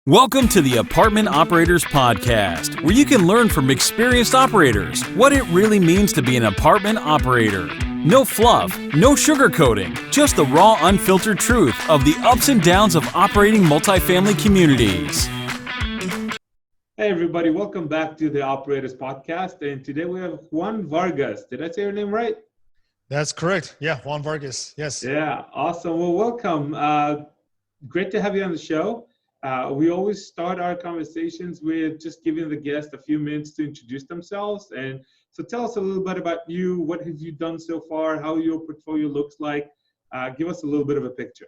Welcome to the Apartment Operators Podcast, where you can learn from experienced operators what it really means to be an apartment operator. No fluff, no sugarcoating, just the raw, unfiltered truth of the ups and downs of operating multifamily communities. Hey everybody, welcome back to the Operators Podcast. And today we have Juan Vargas. Did I say your name right? That's correct. Yeah, Juan Vargas. Yes. Yeah, awesome. Well, welcome. Great to have you on the show. We always start our conversations with just giving the guest a few minutes to introduce themselves. And so tell us a little bit about you. What have you done so far? How your portfolio looks like? Give us a little bit of a picture.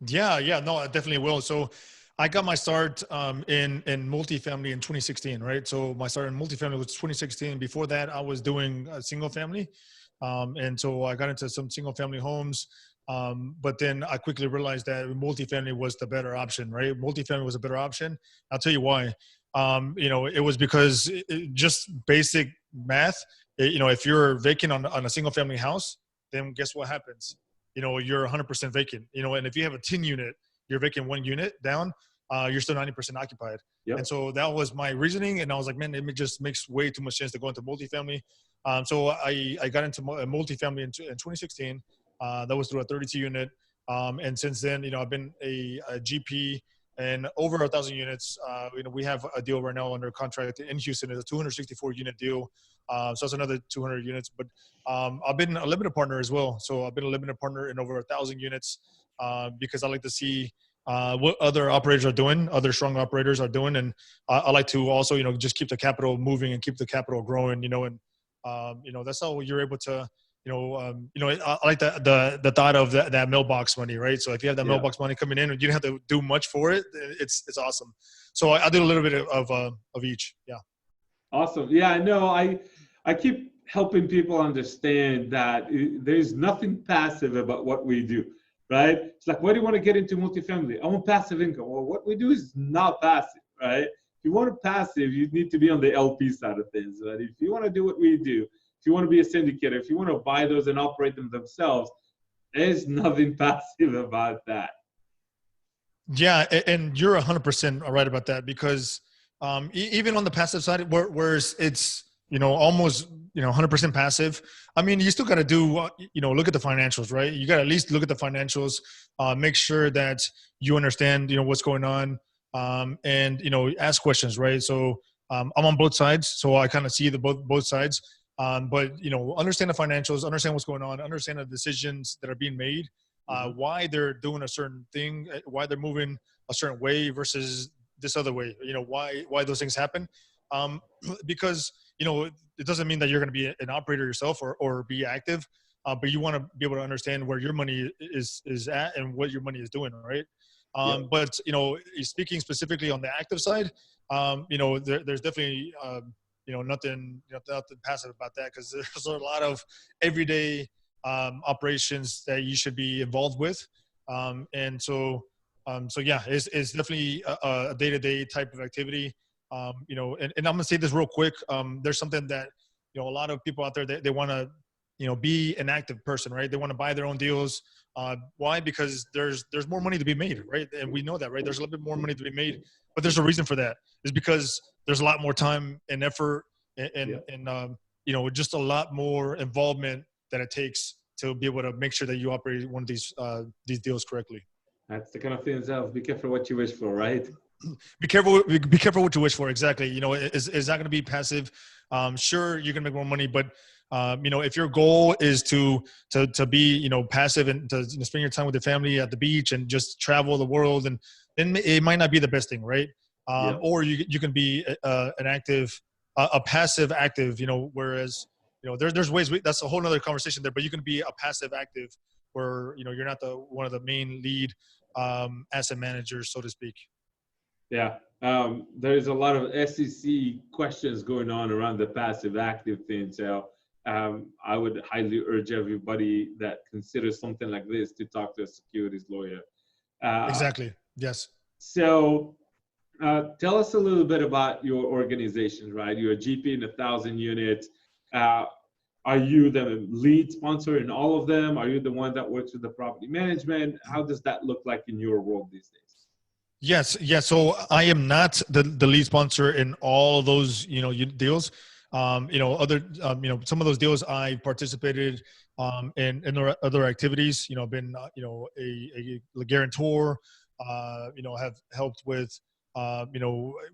Yeah, no, I definitely will. So I got my start in multifamily in 2016, right? So my start in multifamily was 2016. Before that, I was doing a single family. And so I got into some single family homes. But then I quickly realized that multifamily was the better option, right? Multifamily was a better option. I'll tell you why. It was because just basic math. If you're vacant on a single family house, then guess what happens? You're 100% vacant. And if you have a 10 unit, you're vacant one unit down, you're still 90% occupied. Yep. And so that was my reasoning. And I was like, man, it just makes way too much sense to go into multifamily. So I got into multifamily in 2016. That was through a 32 unit. And since then, I've been a GP and over 1,000 units. We have a deal right now under contract in Houston. It's a 264 unit deal. So that's another 200 units. But I've been a limited partner as well. So I've been a limited partner in over 1,000 units because I like to see what other operators are doing, other strong operators are doing. And I like to also, just keep the capital moving and keep the capital growing, and that's how you're able to, I like the thought of that mailbox money, right? So if you have that mailbox money coming in and you don't have to do much for it, it's awesome. So I do a little bit of each. Yeah. Awesome. Yeah, no, I keep helping people understand that there's nothing passive about what we do, right? It's like, why do you want to get into multifamily? I want passive income. Well, what we do is not passive, right? If you want passive, you need to be on the LP side of things, right? If you want to do what we do, if you want to be a syndicator, if you want to buy those and operate them themselves, there's nothing passive about that. Yeah, and you're 100% right about that because even on the passive side, whereas it's almost 100% passive. I mean, you still got to do look at the financials, right? You got to at least look at the financials, make sure that you understand what's going on, and ask questions, right? So I'm on both sides, so I kind of see both sides. But understand the financials, understand what's going on, understand the decisions that are being made, why they're doing a certain thing, why they're moving a certain way versus this other way. Why those things happen. Because it doesn't mean that you're going to be an operator yourself or be active, but you want to be able to understand where your money is at and what your money is doing, right? But speaking specifically on the active side, there's definitely nothing passive about that because there's a lot of everyday operations that you should be involved with, and so yeah, it's definitely a day-to-day type of activity. And I'm gonna say this real quick. There's something that a lot of people out there they want to be an active person, right? They want to buy their own deals. Why? Because there's more money to be made, right? And we know that, right? There's a little bit more money to be made, but there's a reason for that. It's because there's a lot more time and effort and just a lot more involvement that it takes to be able to make sure that you operate one of these deals correctly. That's the kind of things of be careful what you wish for, right? Be careful what you wish for. Exactly. It's not going to be passive. Sure, you can make more money, but if your goal is to be passive and to spend your time with your family at the beach and just travel the world, and then it might not be the best thing, right? Or you can be an active, a passive active. Whereas there's ways that's a whole nother conversation there. But you can be a passive active where you're not one of the main lead asset managers, so to speak. Yeah, there's a lot of SEC questions going on around the passive active thing. So I would highly urge everybody that considers something like this to talk to a securities lawyer. Exactly. Yes. So tell us a little bit about your organization, right? You're a GP in 1,000 units. Are you the lead sponsor in all of them? Are you the one that works with the property management? How does that look like in your world these days? Yes, yes. So I am not the lead sponsor in all of those, deals. Some of those deals I participated in other activities. I've been, a guarantor. Have helped with,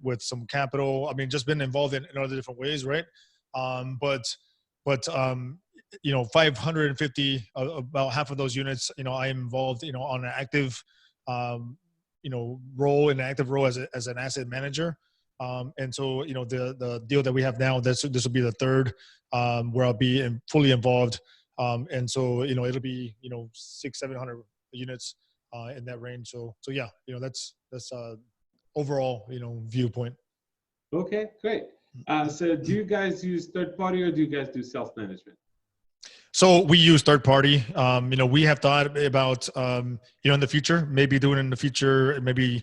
with some capital. I mean, just been involved in other different ways, right? But 550, about half of those units, I am involved, on an active. Um, role in an active role as an asset manager. And so, the deal that we have now, this will be the third, where I'll be fully involved. And so, it'll be, 700 units, in that range. So yeah, that's overall, viewpoint. Okay, great. So do you guys use third party or do you guys do self-management? So we use third party. We have thought about, in the future, maybe doing in the future, maybe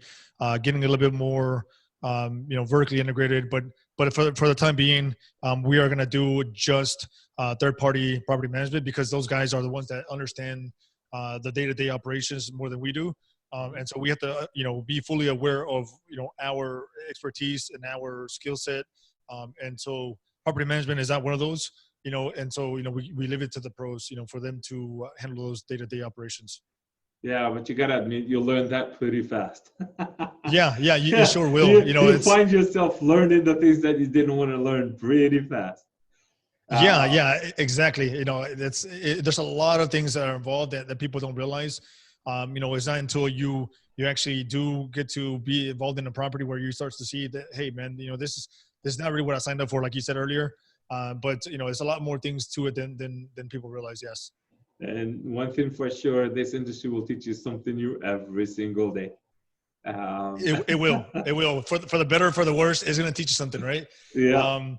getting a little bit more, vertically integrated. But for the time being, we are going to do just third party property management because those guys are the ones that understand the day-to-day operations more than we do. And so we have to, be fully aware of, our expertise and our skill set. And so property management is not one of those. And so, we leave it to the pros, for them to handle those day-to-day operations. Yeah, but you gotta admit, you'll learn that pretty fast. Yeah, you sure will. You find yourself learning the things that you didn't want to learn pretty fast. Yeah, exactly. There's a lot of things that are involved that people don't realize. It's not until you actually do get to be involved in a property where you start to see that, hey, man, this is not really what I signed up for, like you said earlier. But it's a lot more things to it than people realize. Yes. And one thing for sure, this industry will teach you something new every single day. It will for the better or for the worse. It's going to teach you something, right? Yeah.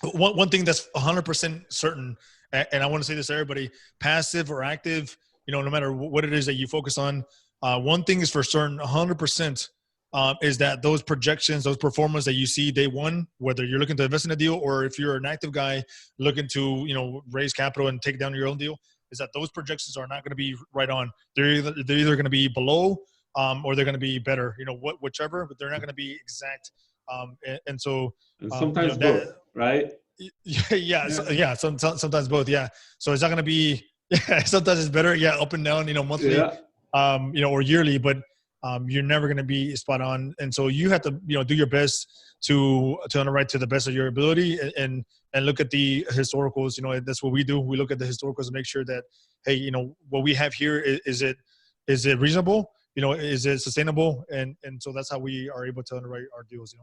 One thing that's 100% certain, and I want to say this to everybody: passive or active, no matter what it is that you focus on. One thing is for certain, 100%. Is that those projections, those performance that you see day one, whether you're looking to invest in a deal or if you're an active guy looking to, raise capital and take down your own deal, is that those projections are not going to be right on. They're either going to be below or they're going to be better, whichever, but they're not going to be exact. And so sometimes both, right? Yeah. Sometimes both. Yeah. So it's not going to be, sometimes it's better. Yeah. Up and down, monthly, or yearly, but you're never going to be spot on. And so you have to, do your best to underwrite to the best of your ability and look at the historicals. That's what we do. We look at the historicals and make sure that, hey, what we have here, is it reasonable? Is it sustainable? And so that's how we are able to underwrite our deals,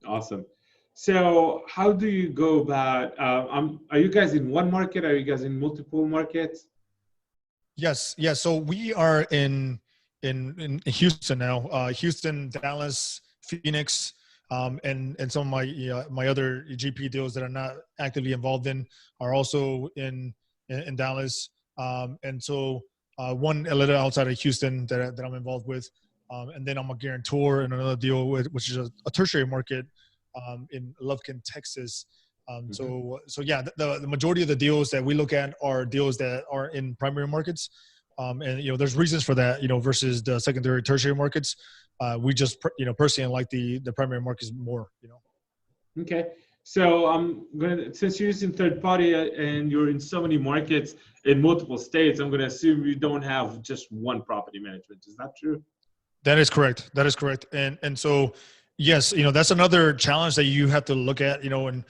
Awesome. So how do you go about, are you guys in one market? Are you guys in multiple markets? Yes. Yeah. So we are in Houston now, Houston, Dallas, Phoenix, and some of my other GP deals that I'm not actively involved in are also in Dallas. And so one a little outside of Houston that I'm involved with. And then I'm a guarantor in another deal which is a tertiary market in Lufkin, Texas. So yeah, the majority of the deals that we look at are deals that are in primary markets. And there's reasons for that, versus the secondary, tertiary markets. We just, personally like the primary markets more, Okay. So since you're using third party and you're in so many markets in multiple states, I'm going to assume you don't have just one property management. Is that true? That is correct. And so, yes, that's another challenge that you have to look at, and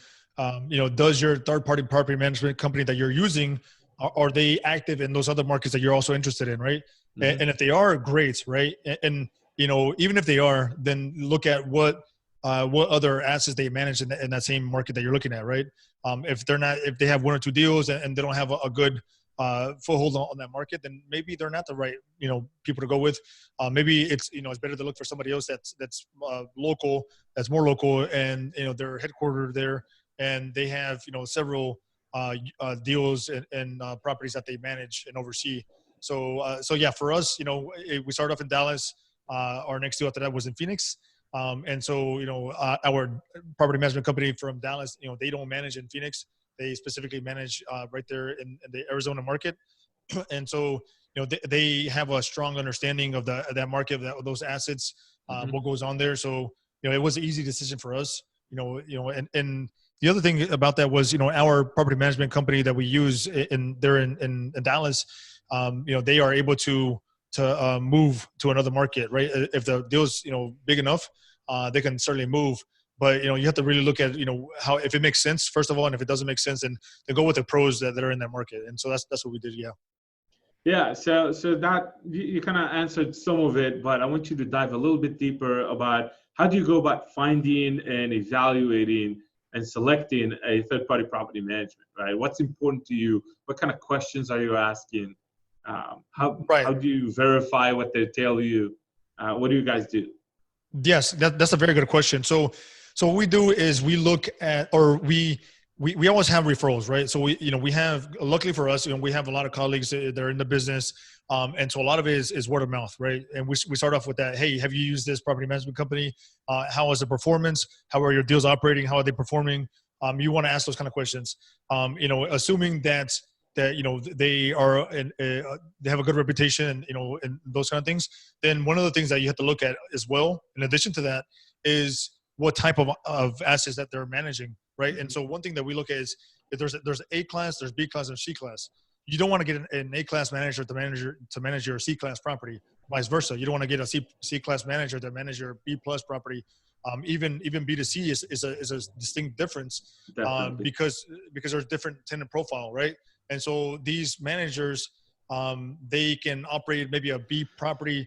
does your third party property management company that you're using, are they active in those other markets that you're also interested in, right? Mm-hmm. And if they are, great, right? And even if they are, then look at what other assets they manage in that same market that you're looking at, right? If they have one or two deals and they don't have a good foothold on that market, then maybe they're not the right people to go with. Maybe it's it's better to look for somebody else that's local, that's more local, and they're headquartered there, and they have several deals and properties that they manage and oversee. So yeah, for us, we started off in Dallas. Our next deal after that was in Phoenix. And so, our property management company from Dallas, they don't manage in Phoenix. They specifically manage right there in the Arizona market. And so, they have a strong understanding of that market, of those assets. what goes on there. So, it was an easy decision for us, and the other thing about that was, our property management company that we use in Dallas, they are able to move to another market, right? If the deal's, big enough, they can certainly move. But, you have to really look at, how, if it makes sense, first of all, and if it doesn't make sense, then go with the pros that are in that market. And so that's what we did. Yeah. Yeah. So that you kind of answered some of it, but I want you to dive a little bit deeper about how do you go about finding and evaluating and selecting a third-party property management, right? What's important to you? What kind of questions are you asking? How do you verify what they tell you? What do you guys do? Yes, that's a very good question. So what we do is we look at, or we always have referrals, right? So we have, luckily for us, we have a lot of colleagues that are in the business. And so a lot of it is word of mouth, right? And we start off with that. Hey, have you used this property management company? How is the performance? How are your deals operating? How are they performing? You want to ask those kind of questions. Assuming that they are they have a good reputation, and those kind of things. Then one of the things that you have to look at as well, in addition to that, is what type of assets that they're managing, right? And so one thing that we look at is if there's A class, there's B class, and C class. You don't want to get an A class manager to manage your C class property. Vice versa, you don't want to get a C class manager to manage your B plus property. Even B to C is a distinct difference, because there's different tenant profile, right? And so these managers, they can operate maybe a B property,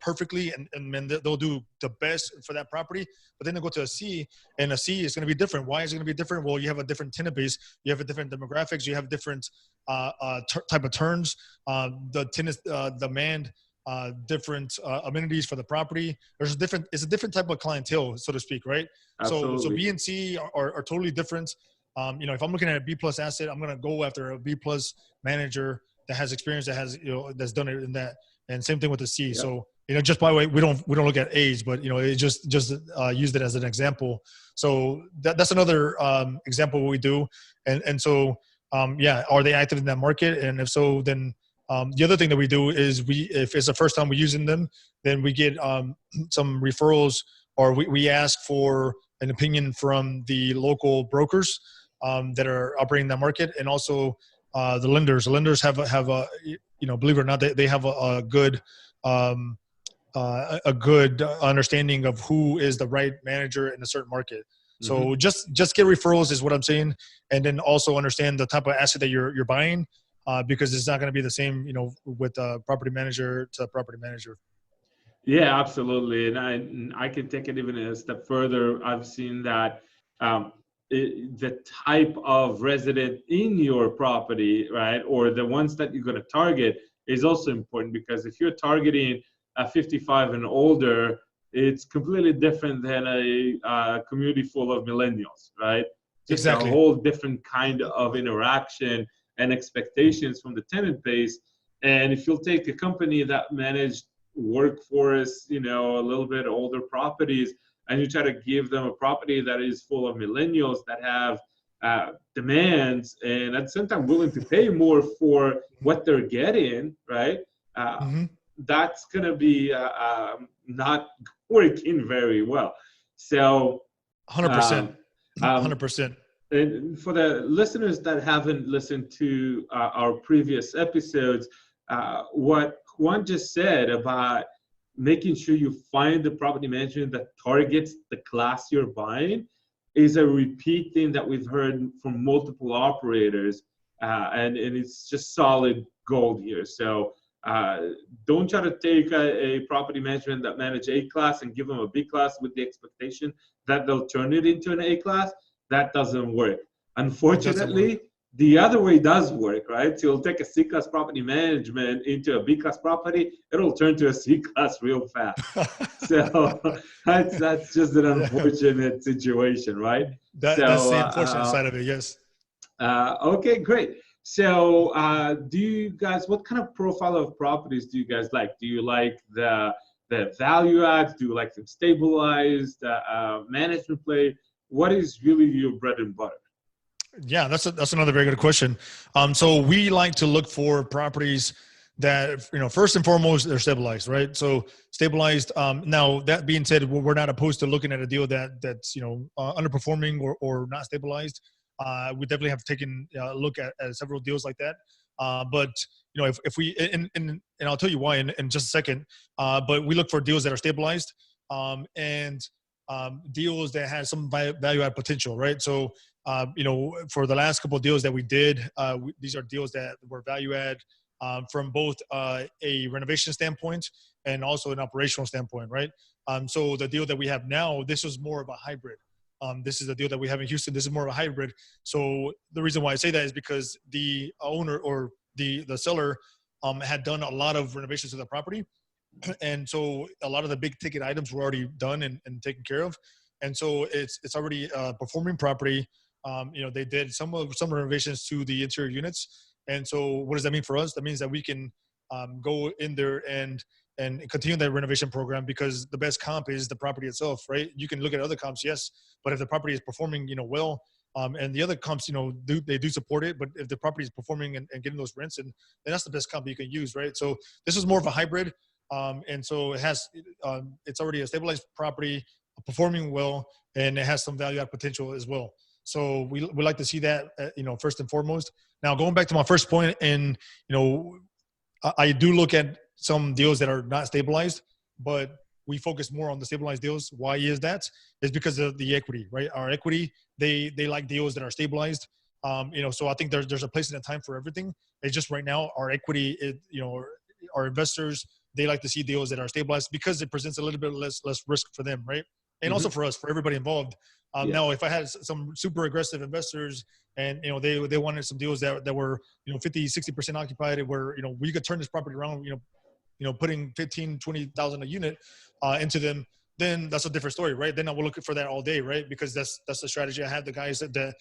perfectly, and then they'll do the best for that property. But then they go to a C, and a C is going to be different. Why is it going to be different? Well, you have a different tenant base, you have a different demographics, you have different type of turns. The tenants demand different amenities for the property. It's a different type of clientele, so to speak, right? Absolutely. So B and C are totally different. If I'm looking at a B plus asset, I'm going to go after a B plus manager that has experience, that has, that's done it in that. And same thing with the C. Yep. So, just by the way, we don't look at age, but, it just used it as an example. So that's another example of what we do. And so, are they active in that market? And if so, then the other thing that we do is if it's the first time we're using them, then we get some referrals, or we ask for an opinion from the local brokers that are operating that market, and also the lenders. The lenders have a believe it or not, they have a good understanding of who is the right manager in a certain market. So just get referrals is what I'm saying, and then also understand the type of asset that you're buying, because it's not going to be the same, with property manager to property manager. Yeah, absolutely. And I can take it even a step further. I've seen that the type of resident in your property, right, or the ones that you're going to target is also important, because if you're targeting a 55 and older, it's completely different than a community full of millennials, right? Just exactly. A whole different kind of interaction and expectations from the tenant base. And if you'll take a company that managed workforce, a little bit older properties, and you try to give them a property that is full of millennials that have demands, and at the same time willing to pay more for what they're getting, right? That's going to be not working very well. So 100%. 100%. And for the listeners that haven't listened to our previous episodes, what Juan just said about making sure you find the property management that targets the class you're buying is a repeat thing that we've heard from multiple operators, and it's just solid gold here. So don't try to take a property management that manage A class and give them a B class with the expectation that they'll turn it into an A class. That doesn't work. Unfortunately, the other way does work, right? So you'll take a C class property management into a B class property, it'll turn to a C class real fast. So that's just an unfortunate situation, right? That's the unfortunate side of it, yes. Okay, great. So do you guys, what kind of profile of properties do you guys like? Do you like the value adds? Do you like them stabilized, management play? What is really your bread and butter? Yeah, that's another very good question. So we like to look for properties that, first and foremost, they're stabilized, right? So stabilized. Now that being said, we're not opposed to looking at a deal that's underperforming or not stabilized. We definitely have taken a look at several deals like that. But if we and I'll tell you why in just a second. But we look for deals that are stabilized and deals that have some value add potential, right? So for the last couple of deals that we did, these are deals that were value add. From both a renovation standpoint and also an operational standpoint, right? So the deal that we have now, this was more of a hybrid. This is the deal that we have in Houston. This is more of a hybrid. So the reason why I say that is because the owner or the seller had done a lot of renovations to the property. And so a lot of the big ticket items were already done and taken care of. And so it's already a performing property. They did some renovations to the interior units. And so what does that mean for us? That means that we can go in there and continue that renovation program, because the best comp is the property itself, right? You can look at other comps, yes, but if the property is performing, well, and the other comps, they do support it, but if the property is performing and getting those rents, and then that's the best comp you can use, right? So this is more of a hybrid, and so it's already a stabilized property, performing well, and it has some value add potential as well. So we like to see that, first and foremost. Now, going back to my first point, and, I do look at some deals that are not stabilized, but we focus more on the stabilized deals. Why is that? It's because of the equity, right? Our equity, they like deals that are stabilized. So I think there's a place and a time for everything. It's just right now, our equity, our investors, they like to see deals that are stabilized because it presents a little bit less risk for them, right? And also for us, for everybody involved. Now, if I had some super aggressive investors and, they wanted some deals that were, 50, 60% occupied, where, we could turn this property around, putting 15, 20,000 a unit into them, then that's a different story, right? Then I will look for that all day, right? Because that's the strategy I have the guys to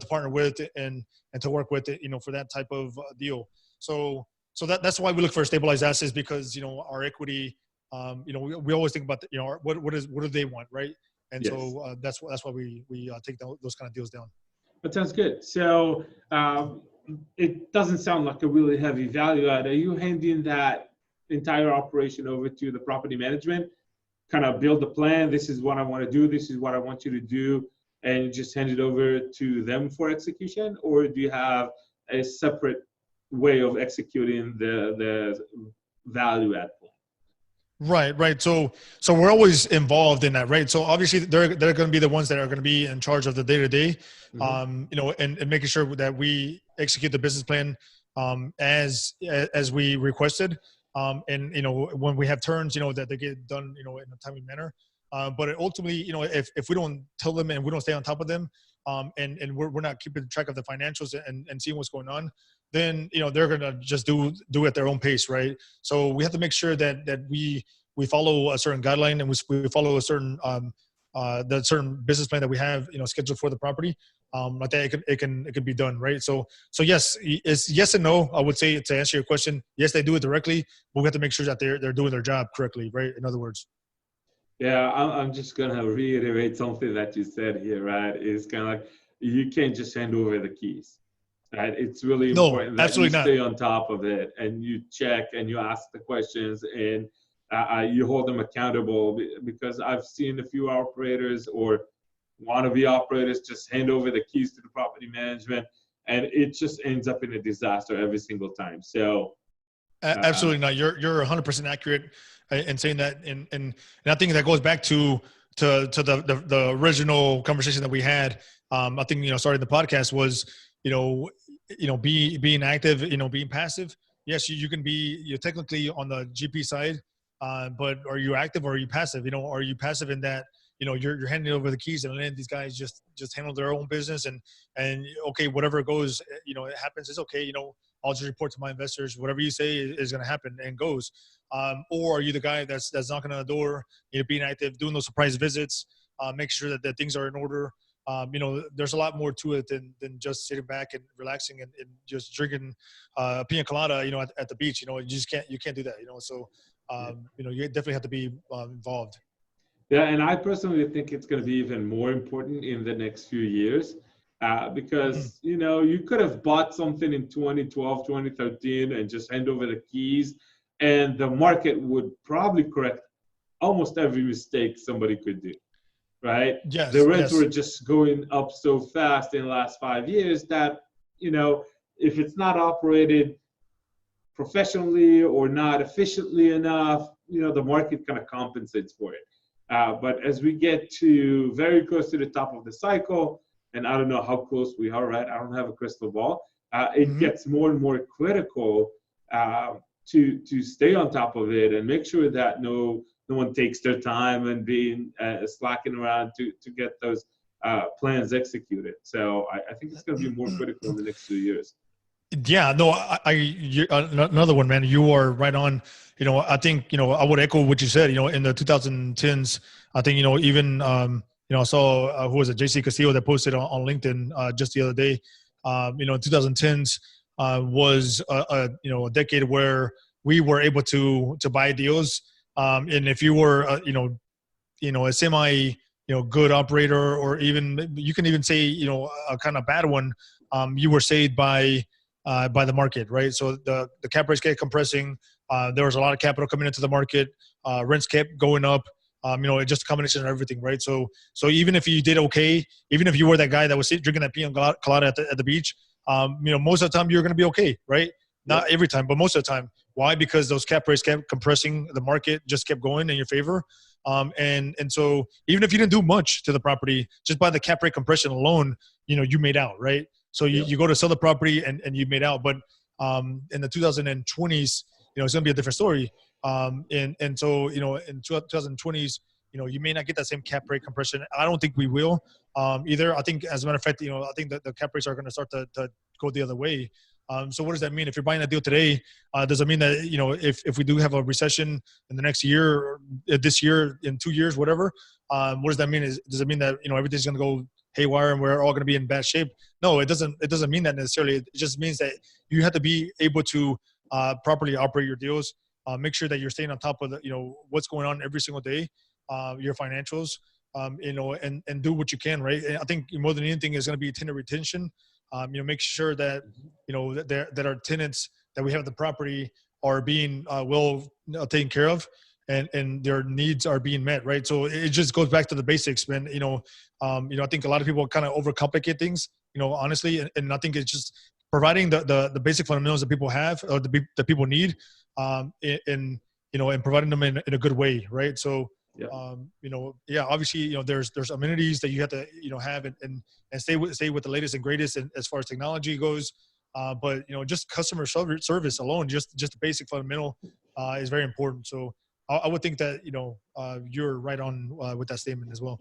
partner with and to work with it, for that type of deal. So that's why we look for stabilized assets, because, our equity, we always think about, what do they want, right? And yes. So that's why we take those kind of deals down. That sounds good. So it doesn't sound like a really heavy value add. Are you handing that entire operation over to the property management, kind of build a plan? This is what I want to do. This is what I want you to do. And just hand it over to them for execution? Or do you have a separate way of executing the value add plan? Right. So we're always involved in that, right? So obviously they're going to be the ones that are going to be in charge of the day-to-day, and making sure that we execute the business plan as we requested. And when we have turns, that they get done, in a timely manner. But ultimately, if we don't tell them and we don't stay on top of them, and we're not keeping track of the financials and seeing what's going on, then they're gonna just do it at their own pace, right? So we have to make sure that we follow a certain guideline, and we follow a certain the certain business plan that we have scheduled for the property. Like that it can be done, right? So yes, it's yes and no. I would say, to answer your question, yes, they do it directly, but we have to make sure that they're doing their job correctly, right? In other words. Yeah, I'm just gonna reiterate something that you said here, right? It's kind of like you can't just hand over the keys. Right? It's really important that you stay on top of it and you check and you ask the questions and you hold them accountable, because I've seen a few operators or wannabe operators just hand over the keys to the property management, and it just ends up in a disaster every single time. So absolutely not. You're 100% accurate in saying that, and I think that goes back to the original conversation that we had. I think starting the podcast was being active, being passive. Yes, you can be, you're technically on the GP side, but are you active or are you passive? Are you passive in that, you're handing over the keys and letting these guys just handle their own business and okay, whatever goes, it happens. It's okay. I'll just report to my investors. Whatever you say is going to happen and goes. Or are you the guy that's knocking on the door, being active, doing those surprise visits, make sure that things are in order. There's a lot more to it than just sitting back and relaxing and just drinking pina colada, at the beach. You can't do that. So you definitely have to be involved. Yeah, and I personally think it's going to be even more important in the next few years, because, you could have bought something in 2012, 2013 and just hand over the keys, and the market would probably correct almost every mistake somebody could do, right? Yes. The rents Yes. were just going up so fast in the last 5 years that, if it's not operated professionally or not efficiently enough, the market kind of compensates for it. But as we get to very close to the top of the cycle, and I don't know how close we are, right? I don't have a crystal ball. It gets more and more critical to stay on top of it and make sure that no one takes their time and being slacking around to get those plans executed. So I think it's going to be more critical in the next 2 years. Yeah, no, another one, man. You are right on. I think, I would echo what you said. In the 2010s, I think, even, I saw who was it, JC Castillo, that posted on LinkedIn just the other day. 2010s was a decade where we were able to buy deals, and if you were a semi good operator, or even you can even say a kind of bad one, you were saved by the market, right? So the cap rates kept compressing. There was a lot of capital coming into the market. Rents kept going up. It's just a combination of everything, right? So even if you did okay, even if you were that guy that was drinking that pina colada at the beach, most of the time you're going to be okay, right? Not every time, but most of the time. Why? Because those cap rates kept compressing. The market just kept going in your favor. And so even if you didn't do much to the property, just by the cap rate compression alone, you made out, right? So you go to sell the property and you made out. But in the 2020s, it's going to be a different story. And so, in 2020s, you may not get that same cap rate compression. I don't think we will either. I think, as a matter of fact, I think that the cap rates are going to start to go the other way. So what does that mean? If you're buying a deal today, does it mean that, if we do have a recession in the next year, or this year, in 2 years, whatever, what does that mean? Does it mean that, everything's going to go haywire and we're all going to be in bad shape? No, it doesn't mean that necessarily. It just means that you have to be able to properly operate your deals, make sure that you're staying on top of what's going on every single day, your financials, and do what you can, right? And I think more than anything is going to be tenant retention. Make sure that that our tenants that we have at the property are being well taken care of, and their needs are being met, right? So it just goes back to the basics, man. I think a lot of people kind of overcomplicate things, honestly, and I think it's just providing the basic fundamentals that people have, or that people need, and providing them in a good way, right? So obviously, there's amenities that you have to have and stay with the latest and greatest as far as technology goes. But just customer service alone, just the basic fundamental is very important. So I would think that you're right on with that statement as well.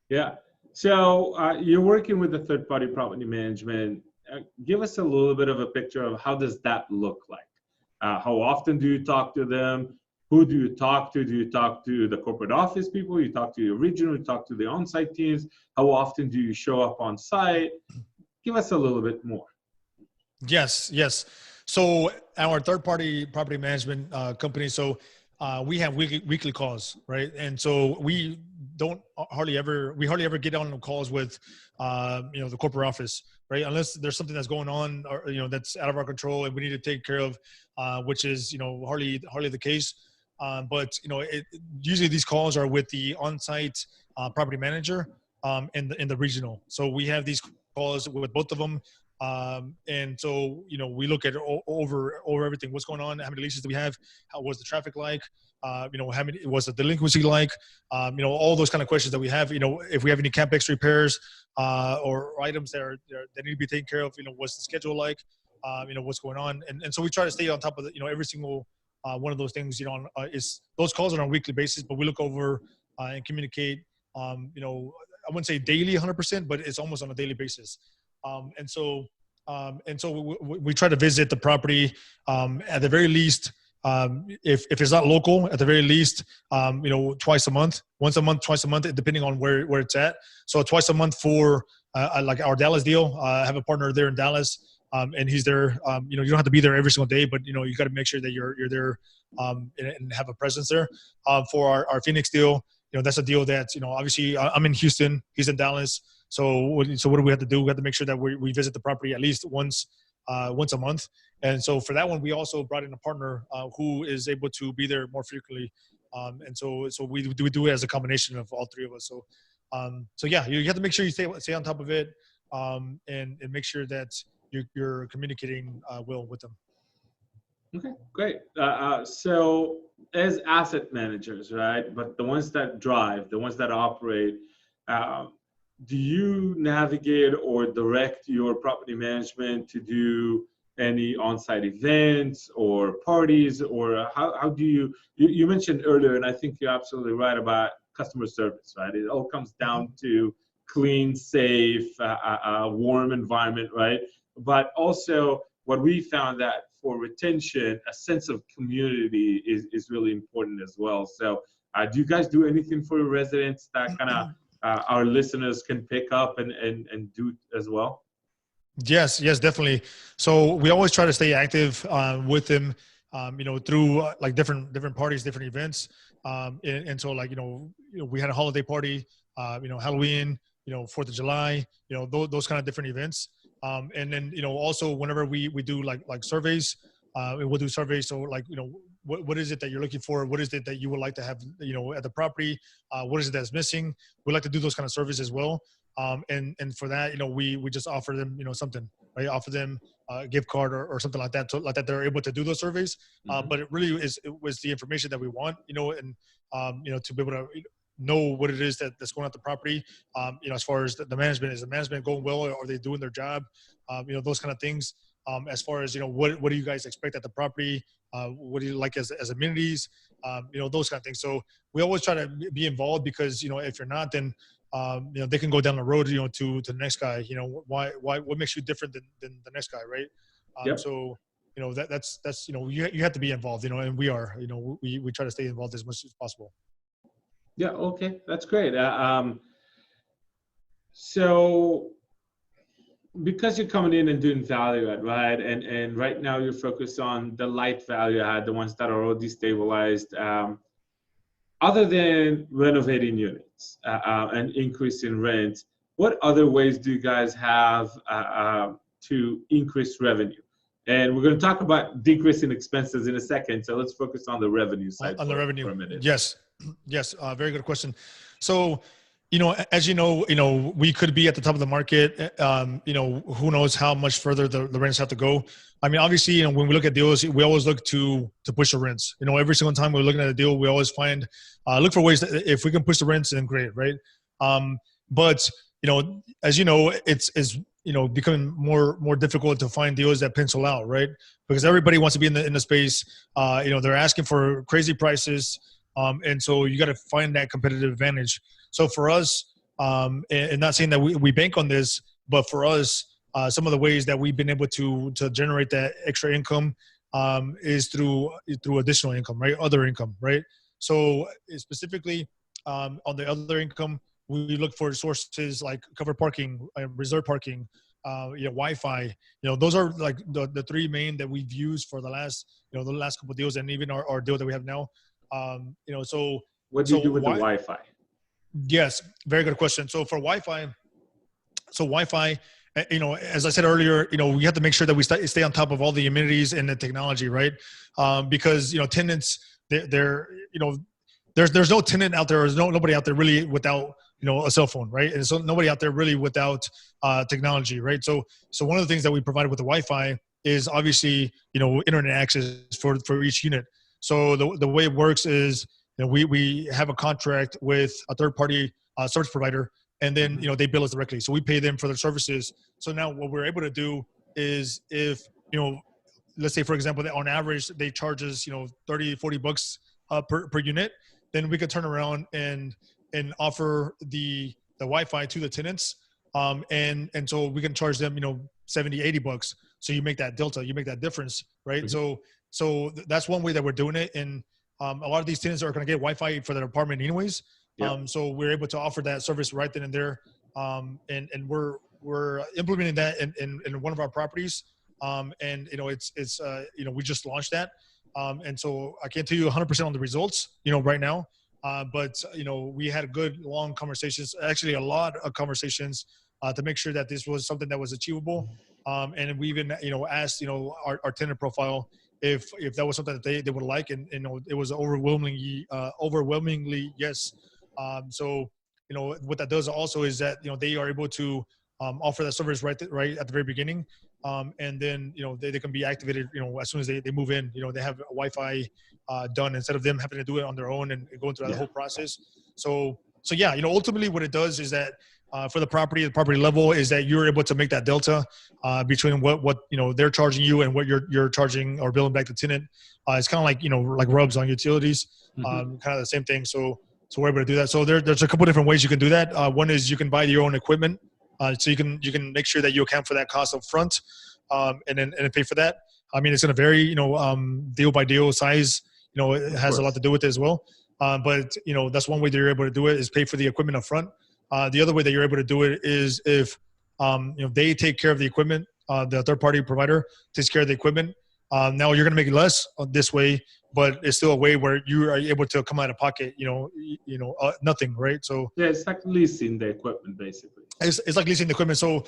Yeah. So you're working with the third-party property management. Give us a little bit of a picture of how does that look like? How often do you talk to them? Who do you talk to? Do you talk to the corporate office people? You talk to your regional? You talk to the on-site teams? How often do you show up on site? Give us a little bit more. Yes. So our third-party property management company, so we have weekly calls, right? And so we hardly ever get on the calls with the corporate office, right? Unless there's something that's going on, or that's out of our control and we need to take care of, which is hardly the case. But usually these calls are with the on-site property manager in the regional. So we have these calls with both of them. And so, we look at over everything, what's going on, how many leases do we have, how was the traffic like, how many was the delinquency like, all those kind of questions that we have, if we have any CapEx repairs, or items that need to be taken care of, what's the schedule like, what's going on. And so we try to stay on top of every single one of those things, is those calls are on a weekly basis, but we look over and communicate, I wouldn't say daily 100%, but it's almost on a daily basis. And so we try to visit the property at the very least. If it's not local, at the very least, twice a month, once a month, twice a month, depending on where it's at. So twice a month for like our Dallas deal. I have a partner there in Dallas, and he's there. You don't have to be there every single day, but you got to make sure that you're there and have a presence there. For our Phoenix deal, that's a deal that obviously I'm in Houston, he's in Dallas. So what do we have to do? We have to make sure that we visit the property at least once a month. And so for that one, we also brought in a partner who is able to be there more frequently. And so we do it as a combination of all three of us. So yeah, you have to make sure you stay on top of it, and make sure that you're communicating well with them. Okay, great. So as asset managers, right? But the ones that drive, the ones that operate, do you navigate or direct your property management to do any on-site events or parties, or how do you mentioned earlier, and I think you're absolutely right about customer service, right? It all comes down to clean, safe, warm environment, right? But also what we found that for retention, a sense of community is really important as well. So do you guys do anything for your residents that kind of our listeners can pick up and do as well? Yes, definitely. So we always try to stay active with them, through like different parties, different events. And so like, we had a holiday party, Halloween, 4th of July, those kind of different events. And then, also whenever we do like surveys, we'll do surveys. So like, what is it that you're looking for? What is it that you would like to have, at the property? What is it that's missing? We like to do those kind of surveys as well. And for that, we just offer them, something, right? Offer them a gift card or something like that, so like that they're able to do those surveys. But it really was the information that we want, and to be able to know what it is that's going on at the property. As far as the management, is the management going well? Are they doing their job? Those kind of things. As far as, what do you guys expect at the property? What do you like as amenities? Those kind of things. So we always try to be involved because, if you're not, then they can go down the road, to the next guy. What makes you different than the next guy, right? Yep. So that's you have to be involved, and we are. We try to stay involved as much as possible. Yeah. Okay, that's great. So because you're coming in and doing value add, right? And right now you're focused on the light value add, the ones that are already stabilized. Other than renovating units and increasing rent, what other ways do you guys have to increase revenue? And we're going to talk about decreasing expenses in a second. So let's focus on the revenue side on the revenue for a minute. Yes. Very good question. So, as we could be at the top of the market. Who knows how much further the rents have to go. I mean, obviously, when we look at deals, we always look to push the rents. Every single time we're looking at a deal, we always look for ways that if we can push the rents, then great, right? But as it's becoming more difficult to find deals that pencil out, right? Because everybody wants to be in the space. They're asking for crazy prices. And so you got to find that competitive advantage. So for us, and not saying that we bank on this, but for us, some of the ways that we've been able to generate that extra income is through additional income, right? Other income, right? So specifically on the other income, we look for sources like covered parking, reserve parking, Wi-Fi. Those are like the three main that we've used for the last couple of deals, and even our deal that we have now. So what do you do with the Wi-Fi? Yes, very good question. So for Wi-Fi, as I said earlier, we have to make sure that we stay on top of all the amenities and the technology, right? Because tenants, there's no tenant out there, there's nobody out there really without a cell phone, right? And so nobody out there really without technology, right? So one of the things that we provided with the Wi-Fi is obviously internet access for each unit. So the way it works is we have a contract with a third party service provider, and then they bill us directly. So we pay them for their services. So now what we're able to do is if let's say for example that on average they charge us $30-$40 per unit, then we could turn around and offer the Wi-Fi to the tenants, and so we can charge them $70-$80. So you make that delta, you make that difference, right? Mm-hmm. So that's one way that we're doing it. And a lot of these tenants are going to get Wi-Fi for their apartment anyways. Yep. So we're able to offer that service right then and there. And we're implementing that in one of our properties. And we just launched that. And so I can't tell you 100% on the results, right now. But we had good long conversations, actually a lot of conversations, to make sure that this was something that was achievable. And we even asked our tenant profile if that was something that they would like, and it was overwhelmingly yes. So what that does also is that they are able to offer that service right at the very beginning. And then they can be activated as soon as they move in. They have Wi-Fi done instead of them having to do it on their own and going through that whole process. So yeah, ultimately what it does is that for the property level is that you're able to make that delta between what they're charging you and what you're charging or billing back the tenant. It's kind of like like rubs on utilities, kind of the same thing. So we're able to do that. So there's a couple different ways you can do that. One is you can buy your own equipment, so you can make sure that you account for that cost up front, and then pay for that. I mean, it's going to vary, deal by deal size. It has a lot to do with it as well. But that's one way that you're able to do it is pay for the equipment up front. The other way that you're able to do it is if they take care of the equipment, the third party provider takes care of the equipment. Now you're going to make less this way, but it's still a way where you are able to come out of pocket, nothing, right? So yeah, it's like leasing the equipment basically. It's like leasing the equipment. So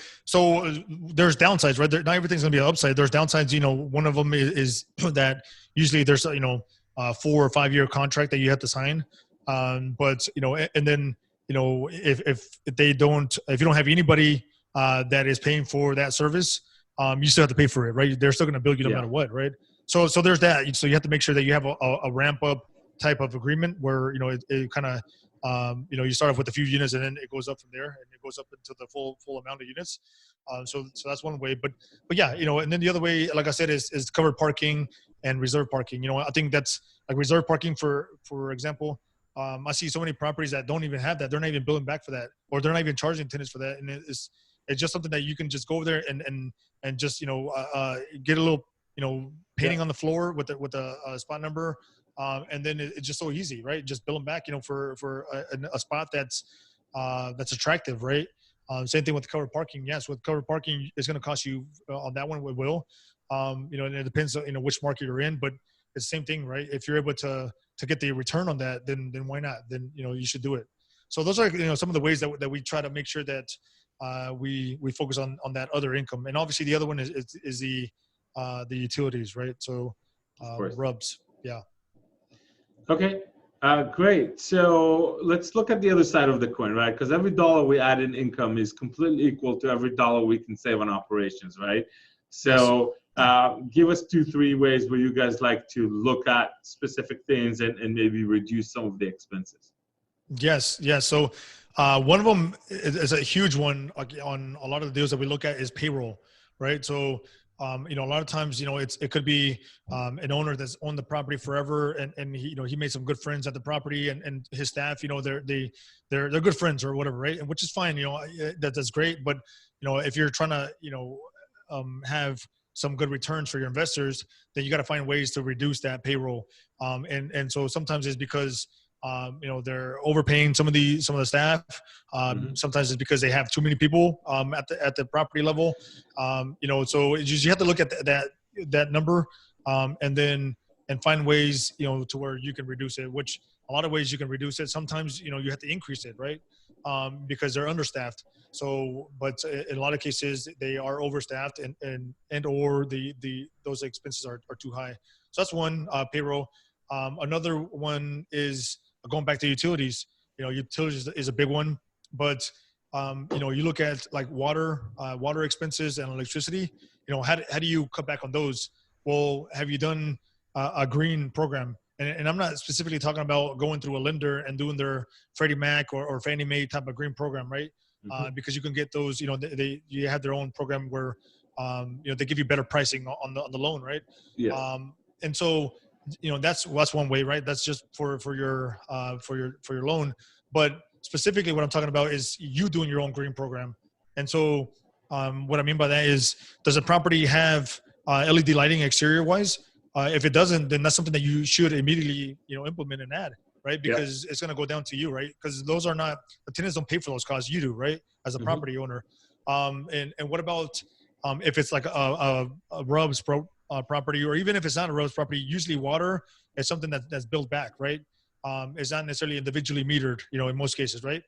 there's downsides, right? Not everything's going to be an upside. There's downsides. One of them is that usually there's a 4 or 5 year contract that you have to sign. But and then if you don't have anybody that is paying for that service, you still have to pay for it, right? They're still going to bill you no matter what, right? So there's that. So you have to make sure that you have a ramp up type of agreement where it kind of you start off with a few units and then it goes up from there and it goes up into the full amount of units. So that's one way, but yeah, and then the other way, like I said, is covered parking and reserve parking. I think that's like reserve parking for example. I see so many properties that don't even have that. They're not even billing back for that, or they're not even charging tenants for that. And it's just something that you can just go over there and just get a little painting on the floor with the spot number. And then it's just so easy, right? Just bill them back, for a spot that's attractive, right? Same thing with covered parking. Yes, with covered parking, it's going to cost you on that one. It will, and it depends, which market you're in, but it's the same thing, right? If you're able to get the return on that, then why not? Then you should do it. So those are some of the ways that we try to make sure that we focus on that other income, and obviously the other one is the utilities, right? So rubs, yeah. Okay, great. So let's look at the other side of the coin, right? Because every dollar we add in income is completely equal to every dollar we can save on operations, right? So give us 2-3 ways where you guys like to look at specific things and maybe reduce some of the expenses. Yes. So one of them is a huge one on a lot of the deals that we look at is payroll, right? So a lot of times, it could be an owner that's owned the property forever, and he made some good friends at the property, and his staff, they're good friends or whatever, right? And which is fine, that's great. But if you're trying to have some good returns for your investors, then you got to find ways to reduce that payroll. And so sometimes it's because they're overpaying some of the staff. Sometimes it's because they have too many people at the property level. So you have to look at that number, and find ways to where you can reduce it. Which a lot of ways you can reduce it. Sometimes you have to increase it, right? Because they're understaffed. So, but in a lot of cases they are overstaffed, and or those expenses are too high. So that's one, payroll. Another one is going back to utilities. Utilities is a big one, but you look at like water expenses and electricity. How do you cut back on those? Well, have you done a green program? And I'm not specifically talking about going through a lender and doing their Freddie Mac or Fannie Mae type of green program, right? Because you can get those. You have their own program where they give you better pricing on the loan, right? Yes. And so that's one way, right? That's just for your loan. But specifically what I'm talking about is you doing your own green program. And so what I mean by that is, does the property have LED lighting exterior wise? If it doesn't, then that's something that you should immediately implement and add, right? Because it's going to go down to you, right? Because those are not, the tenants don't pay for those costs, you do, right? As a property owner. And what about if it's like a RUBS property, or even if it's not a RUBS property, usually water is something that's built back, right? is not necessarily individually metered, in most cases, right?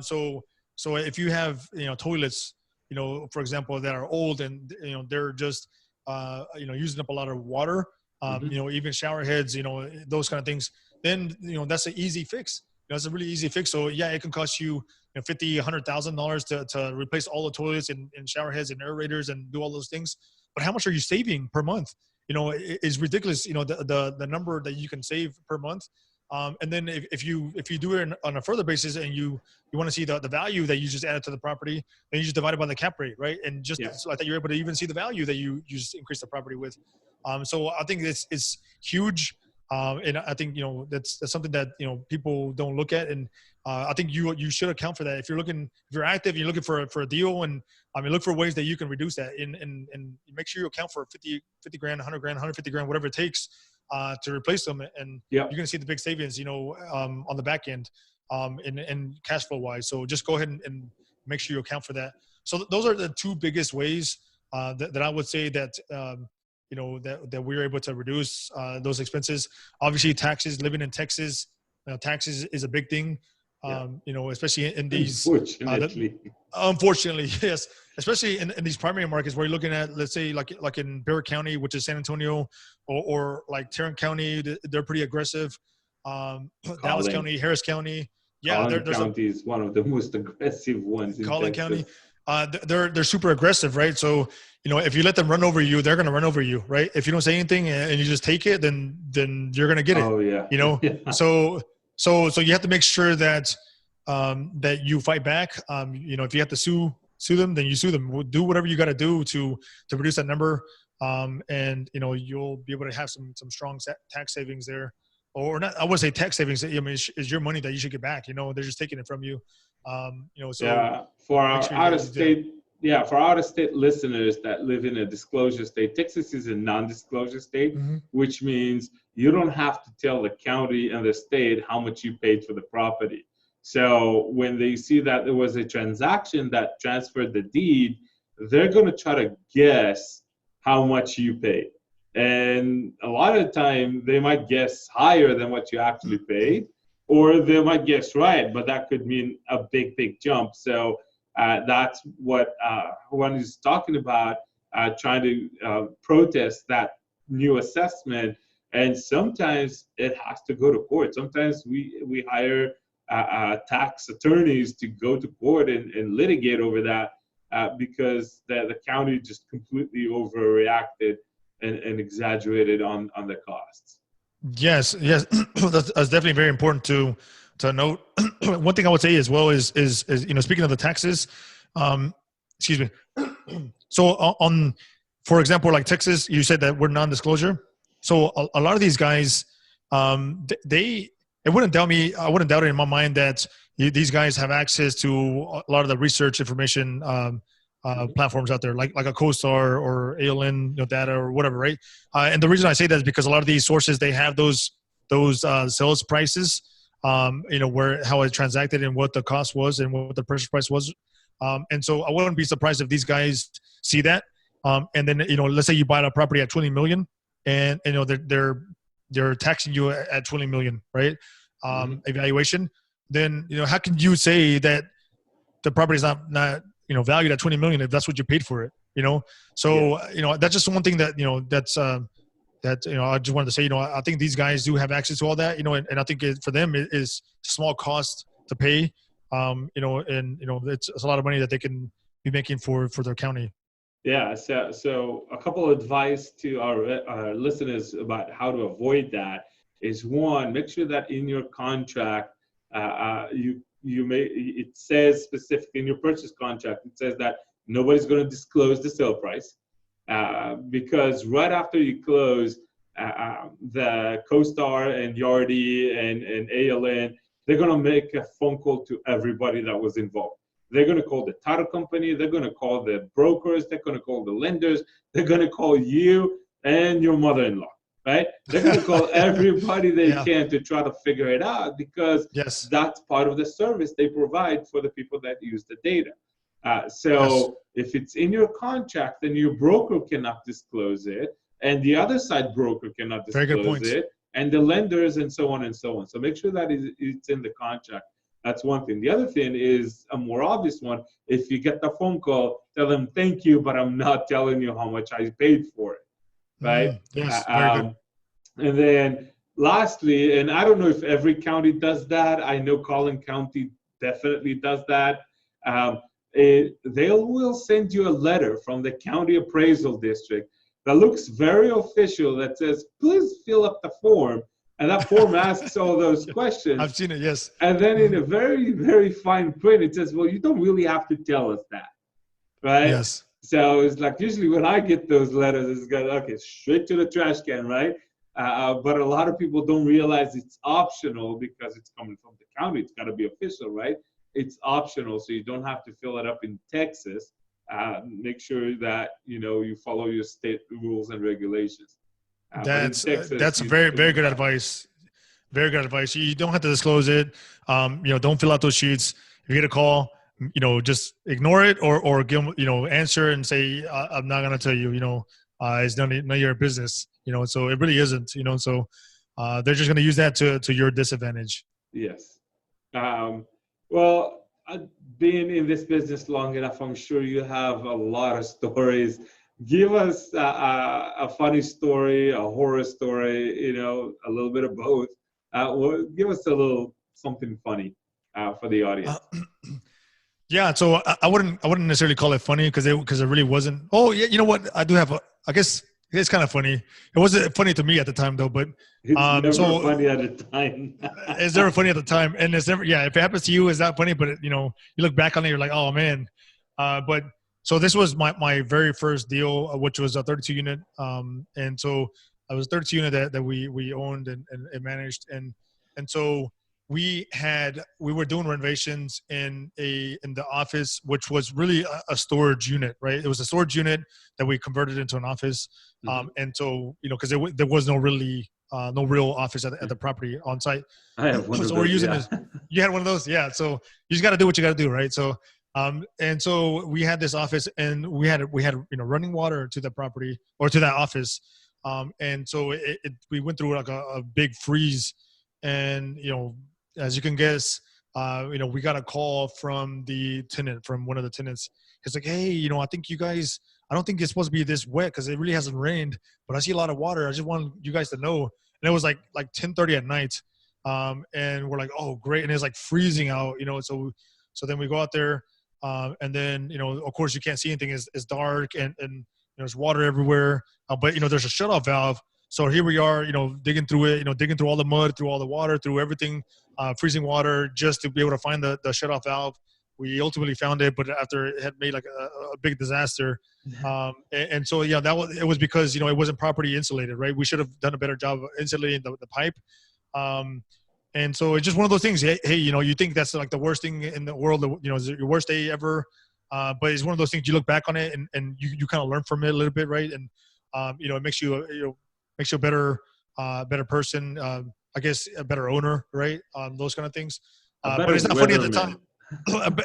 So if you have, toilets, for example, that are old and, they're just, using up a lot of water, even shower heads, those kind of things, then, that's an easy fix. That's a really easy fix. So yeah, it can cost you, $50,000, $100,000 to replace all the toilets and shower heads and aerators and do all those things. But how much are you saving per month? Is ridiculous. The number that you can save per month. And then if you do it on a further basis and you want to see the value that you just added to the property, then you just divide it by the cap rate, right? And just like that, you're able to even see the value that you just increase the property with. So I think it's huge. And I think, that's something that, people don't look at. And I think you should account for that. If you're active, you're looking for a deal, and look for ways that you can reduce that and make sure you account for 50 grand, 100 grand, 150 grand, whatever it takes to replace them. And you're going to see the big savings, on the back end and cash flow wise. So just go ahead and make sure you account for that. So those are the two biggest ways that I would say that, that we're able to reduce those expenses. Obviously, taxes. Living in Texas, taxes is a big thing. Especially in these. Unfortunately, yes. Especially in these primary markets where you're looking at, let's say, like in Bexar County, which is San Antonio, or like Tarrant County, they're pretty aggressive. Dallas County, Harris County. Yeah, Collin County is one of the most aggressive ones. Collin County. They're super aggressive, right? So, if you let them run over you, they're going to run over you, right? If you don't say anything and you just take it, then you're going to get it. Oh yeah. Yeah. So you have to make sure that that you fight back. If you have to sue them, then you sue them. We'll do whatever you got to do to reduce that number. And you'll be able to have some strong tax savings there, or not. I wouldn't say tax savings. It's your money that you should get back. They're just taking it from you. So for our out of state listeners that live in a disclosure state, Texas is a non-disclosure state, which means you don't have to tell the county and the state how much you paid for the property. So when they see that there was a transaction that transferred the deed, they're going to try to guess how much you paid. And a lot of the time they might guess higher than what you actually paid, or they might guess right, but that could mean a big jump. So that's what Juan is talking about, trying to protest that new assessment. And sometimes it has to go to court. Sometimes we hire tax attorneys to go to court and litigate over that because the county just completely overreacted and exaggerated on the costs. Yes. That's definitely very important to note. One thing I would say as well is speaking of the taxes, excuse me. So for example, like Texas, you said that we're non-disclosure. So a lot of these guys, it wouldn't doubt me. I wouldn't doubt it in my mind that these guys have access to a lot of the research information platforms out there, like a CoStar or ALN data or whatever, right? And the reason I say that is because a lot of these sources, they have those sales prices, where how it transacted and what the cost was and what the purchase price was. And so I wouldn't be surprised if these guys see that. And then let's say you buy a property at 20 million, and they're taxing you at 20 million, right? Evaluation. Then how can you say that the property is not valued at 20 million if that's what you paid for it? So that's just one thing that that's I just wanted to say. I think these guys do have access to all that. And I think for them it is small cost to pay. And it's a lot of money that they can be making for their county. Yeah. So a couple of advice to our listeners about how to avoid that is, one, make sure that in your contract it says specifically in your purchase contract, it says that nobody's going to disclose the sale price, because right after you close, the CoStar and Yardi and ALN, they're going to make a phone call to everybody that was involved. They're going to call the title company. They're going to call the brokers. They're going to call the lenders. They're going to call you and your mother-in-law, right? They're going to call everybody they can to try to figure it out, because that's part of the service they provide for the people that use the data. If it's in your contract, then your broker cannot disclose it, and the other side broker cannot disclose it. and the lenders and so on and so on. So make sure that it's in the contract. That's one thing. The other thing is a more obvious one. If you get the phone call, tell them thank you, but I'm not telling you how much I paid for it, right? Yes, very good. And then lastly, and I don't know if every county does that. I know Collin County definitely does that. They will send you a letter from the county appraisal district that looks very official that says, please fill up the form. And that form asks all those questions. I've seen it, yes. And then in a very, very fine print, it says, well, you don't really have to tell us that, right? Yes. So it's like usually when I get those letters, it's got, okay, straight to the trash can, right? But a lot of people don't realize it's optional because it's coming from the county. It's got to be official, right? It's optional, so you don't have to fill it up in Texas. Make sure that you follow your state rules and regulations. That's very, very good advice. Very good advice. You don't have to disclose it. Don't fill out those sheets. If you get a call, just ignore it or give them, answer and say, I'm not going to tell you, it's none of your business, so it really isn't, so they're just going to use that to your disadvantage. Yes. Well, being in this business long enough, I'm sure you have a lot of stories. Give us a funny story, a horror story, a little bit of both. Give us a little something funny for the audience. Yeah, so I wouldn't necessarily call it funny because it really wasn't. Oh yeah, you know what? I do have I guess it's kind of funny. It wasn't funny to me at the time though, but it's never funny at the time. It's never funny at the time, and it's never. Yeah, if it happens to you, it's not funny. But you look back on it, you're like, oh man. But so this was my very first deal, which was a 32 unit. And so I was a 32 unit that we owned and managed, and so we were doing renovations in the office, which was really a storage unit, right? It was a storage unit that we converted into an office. And so, because there was no real office at the property on site. I have one of those. We're using this. You had one of those? Yeah. So you just got to do what you got to do, right? So, and so we had this office and we had running water to the property or to that office. And so we went through like a big freeze, and, as you can guess, we got a call from the tenant, from one of the tenants. It's like, hey, I think you guys, I don't think it's supposed to be this wet because it really hasn't rained, but I see a lot of water. I just want you guys to know. And it was like 10:30 at night. And we're like, oh, great. And it's like freezing out, so then we go out there, and then, of course you can't see anything. It's dark and there's water everywhere. But, there's a shutoff valve. So here we are, digging through it, digging through all the mud, through all the water, through everything, freezing water, just to be able to find the shutoff valve. We ultimately found it, but after it had made like a big disaster. And so, yeah, it was because, it wasn't properly insulated, right? We should have done a better job of insulating the pipe. And so it's just one of those things. Hey, you think that's like the worst thing in the world, is it your worst day ever? But it's one of those things you look back on it and you kind of learn from it a little bit, right? And, it makes you, makes you a better person, I guess a better owner, right? Those kind of things. But it's not funny at the time.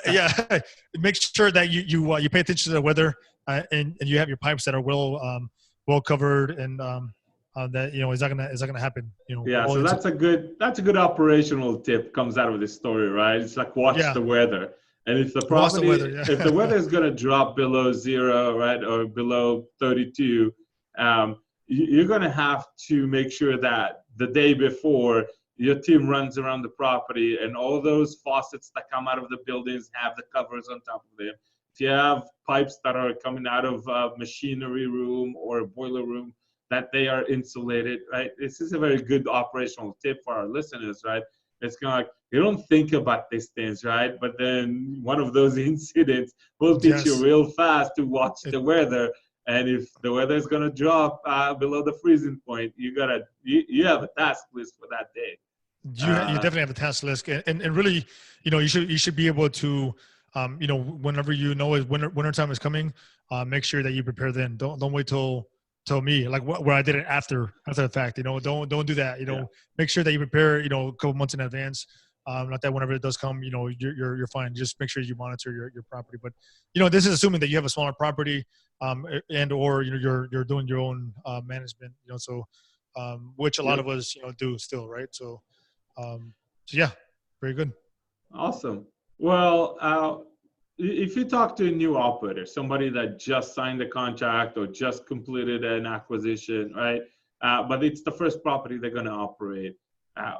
Yeah, make sure that you pay attention to the weather and you have your pipes that are well covered and that is not gonna happen. Yeah, so that's a good operational tip comes out of this story, right? It's like watch the weather, and if the property if the weather is gonna drop below 0, right, or below 32, you're gonna have to make sure that the day before your team runs around the property and all those faucets that come out of the buildings have the covers on top of them. If you have pipes that are coming out of a machinery room or a boiler room, that they are insulated, right? This is a very good operational tip for our listeners, right? It's kind of like, you don't think about these things, right? But then one of those incidents will teach you real fast to watch the weather. And if the weather is going to drop below the freezing point, you have a task list for that day. You definitely have a task list, and really, you should be able to, whenever wintertime is coming, make sure that you prepare then. Don't wait till me, like where I did it after the fact. Don't do that. Make sure that you prepare, a couple months in advance. Not that whenever it does come, you're fine. Just make sure you monitor your property. But this is assuming that you have a smaller property, and or you're doing your own management. So which a lot of us, do still, right? So yeah, very good. Awesome. Well, if you talk to a new operator, somebody that just signed a contract or just completed an acquisition, right? But it's the first property they're going to operate.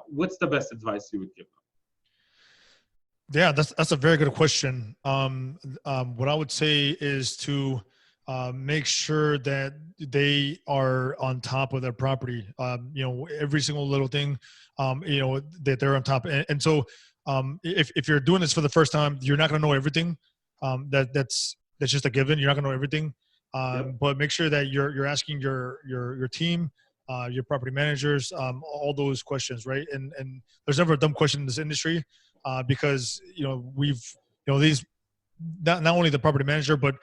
What's the best advice you would give them? Yeah, that's a very good question. What I would say is to make sure that they are on top of their property. Every single little thing, that they're on top. And so, if you're doing this for the first time, you're not going to know everything. That's just a given. You're not going to know everything. But make sure that you're asking your team, your property managers, all those questions, right? And there's never a dumb question in this industry, because we've these not only the property manager, but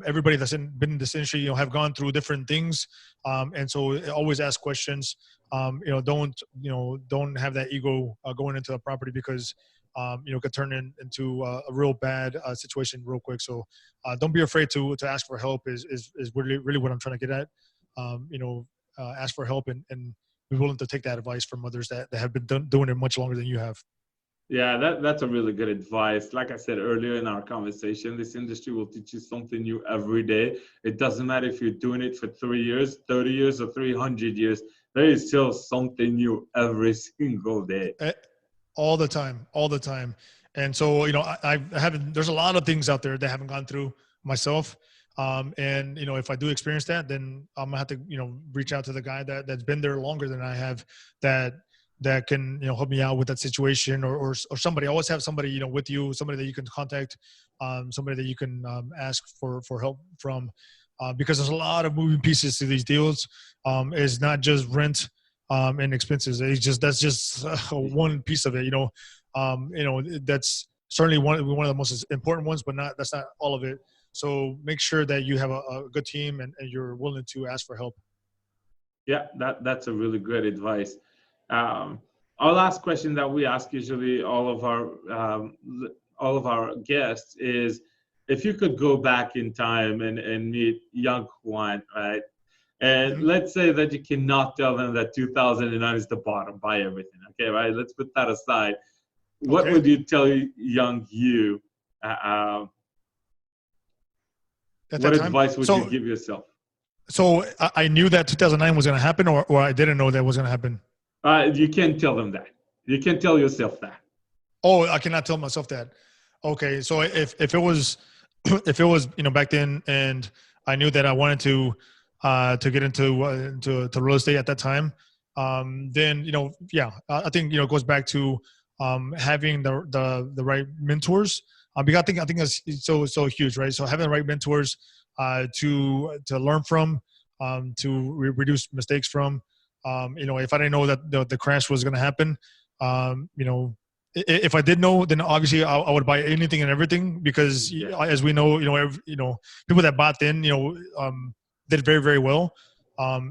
everybody that's been in this industry, have gone through different things, and so always ask questions. Don't have that ego going into a property, because could turn into a real bad situation real quick. So don't be afraid to ask for help. Is really what I'm trying to get at. Ask for help and be willing to take that advice from others that have been doing it much longer than you have. Yeah, that's a really good advice. Like I said earlier in our conversation, this industry will teach you something new every day. It doesn't matter if you're doing it for 3 years, 30 years, or 300 years. There is still something new every single day. All the time. And so, I haven't, there's a lot of things out there that I haven't gone through myself. And if I do experience that, then I'm gonna have to, reach out to the guy that's been there longer than I have, that can, help me out with that situation, or somebody. Always have somebody, with you, somebody that you can contact, somebody that you can ask for help from, because there's a lot of moving pieces to these deals. It's not just rent and expenses. That's just one piece of it. That's certainly one of the most important ones, but that's not all of it. So make sure that you have a good team and you're willing to ask for help. Yeah, that's a really good advice. Our last question that we ask usually all of our guests is, if you could go back in time and meet young Juan, right? And let's say that you cannot tell them that 2009 is the bottom, buy everything. Okay, right? Let's put that aside. What would you tell young you? What advice would you give yourself? So I knew that 2009 was going to happen, or I didn't know that was going to happen. You can't tell them that. You can't tell yourself that. Oh, I cannot tell myself that. Okay, so if it was back then, and I knew that I wanted to get into real estate at that time, then I think it goes back to having the right mentors. Because I think that's so huge, right? So having the right mentors to learn from, to reduce mistakes from. If I didn't know that the crash was going to happen, if I did know, then obviously I would buy anything and everything, because as we know, people that bought then, did very, very well.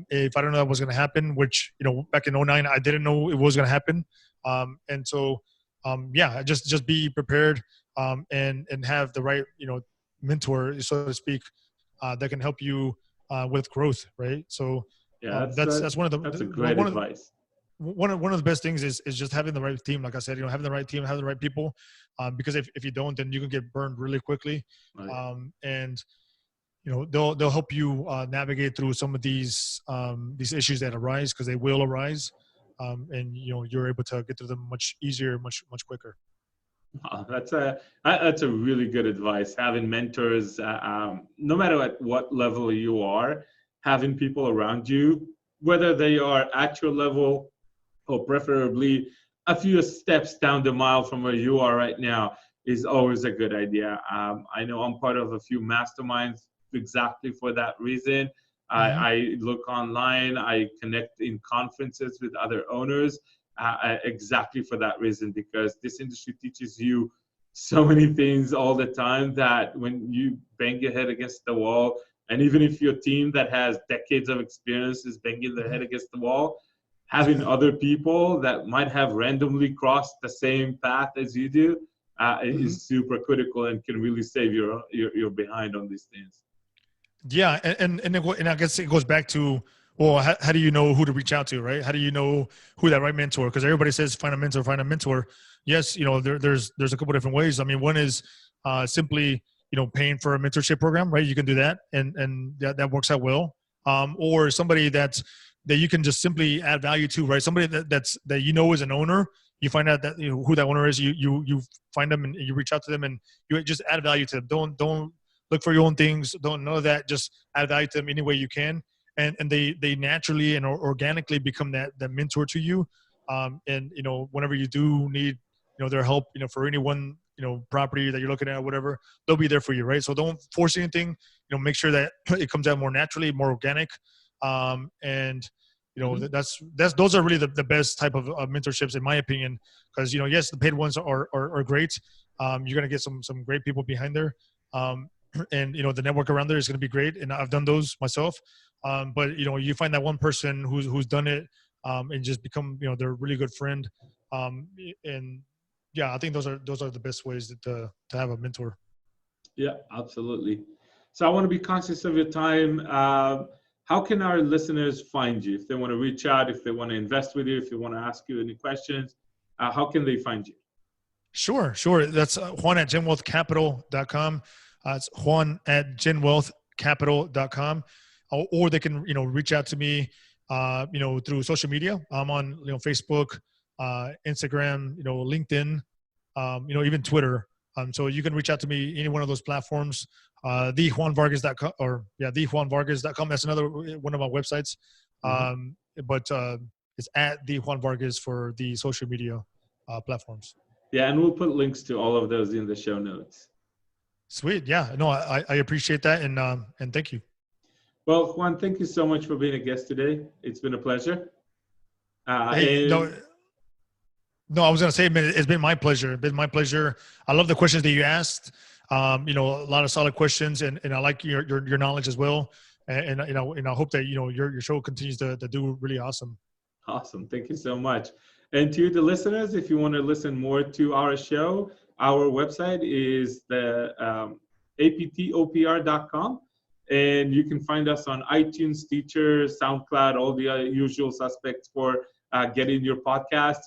If I don't know that was going to happen, which, back in 2009, I didn't know it was going to happen. And so, just be prepared, and have the right, mentor, so to speak, that can help you with growth, right? So that's one of the that's a great advice. One of the best things is just having the right team. Like I said, having the right team, having the right people, because if you don't, then you can get burned really quickly. Right. And they'll help you navigate through some of these issues that arise, because they will arise, and you're able to get through them much easier, much quicker. That's a really good advice. Having mentors, no matter at what level you are, having people around you, whether they are at your level or preferably a few steps down the mile from where you are right now, is always a good idea. I know I'm part of a few masterminds exactly for that reason. I look online, I connect in conferences with other owners, exactly for that reason, because this industry teaches you so many things all the time that when you bang your head against the wall, and even if your team that has decades of experience is banging their head against the wall, having other people that might have randomly crossed the same path as you do is super critical and can really save your behind on these things. Yeah, and I guess it goes back to well, how do you know who to reach out to, right? How do you know who that right mentor? Because everybody says find a mentor, find a mentor. Yes, there's a couple different ways. I mean, one is simply paying for a mentorship program, right? You can do that, and that works out well. Or somebody that you can just simply add value to, right? Somebody that is an owner. You find out that who that owner is. You find them and you reach out to them and you just add value to them. Don't look for your own things. Don't know that. Just add value to them any way you can. And they naturally and organically become that mentor to you. And whenever you do need their help, for any one property that you're looking at, whatever, they'll be there for you, right? So don't force anything. Make sure that it comes out more naturally, more organic. And those are really the best type of mentorships, in my opinion, because yes, the paid ones are great. You're gonna get some great people behind there. And the network around there is going to be great, and I've done those myself. But you find that one person who's done it and just become their really good friend. And yeah, I think those are the best ways to have a mentor. Yeah, absolutely. So I want to be conscious of your time. How can our listeners find you if they want to reach out, if they want to invest with you, if they want to ask you any questions? How can they find you? Sure. That's Juan at genwealthcapital.com. It's Juan at genwealthcapital.com. Or they can, reach out to me, through social media. I'm on, Facebook, Instagram, LinkedIn, even Twitter. So you can reach out to me any one of those platforms. TheJuanVargas.com TheJuanVargas.com. That's another one of my websites. But it's at The Juan Vargas for the social media platforms. Yeah, and we'll put links to all of those in the show notes. Sweet. Yeah. No, I appreciate that. And thank you. Well, Juan, thank you so much for being a guest today. It's been a pleasure. No, I was going to say, it's been my pleasure. It's been my pleasure. I love the questions that you asked. A lot of solid questions, and I like your knowledge as well. And I hope that, your show continues to do really awesome. Awesome. Thank you so much. And to the listeners, if you want to listen more to our show, our website is the aptopr.com. And you can find us on iTunes, Stitcher, SoundCloud, all the usual suspects for getting your podcast.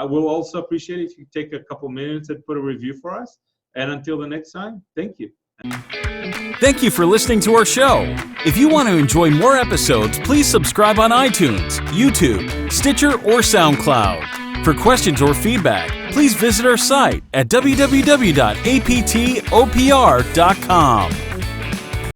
We'll also appreciate it if you take a couple minutes and put a review for us. And until the next time, thank you. Thank you for listening to our show. If you want to enjoy more episodes, please subscribe on iTunes, YouTube, Stitcher, or SoundCloud. For questions or feedback, please visit our site at www.aptopr.com.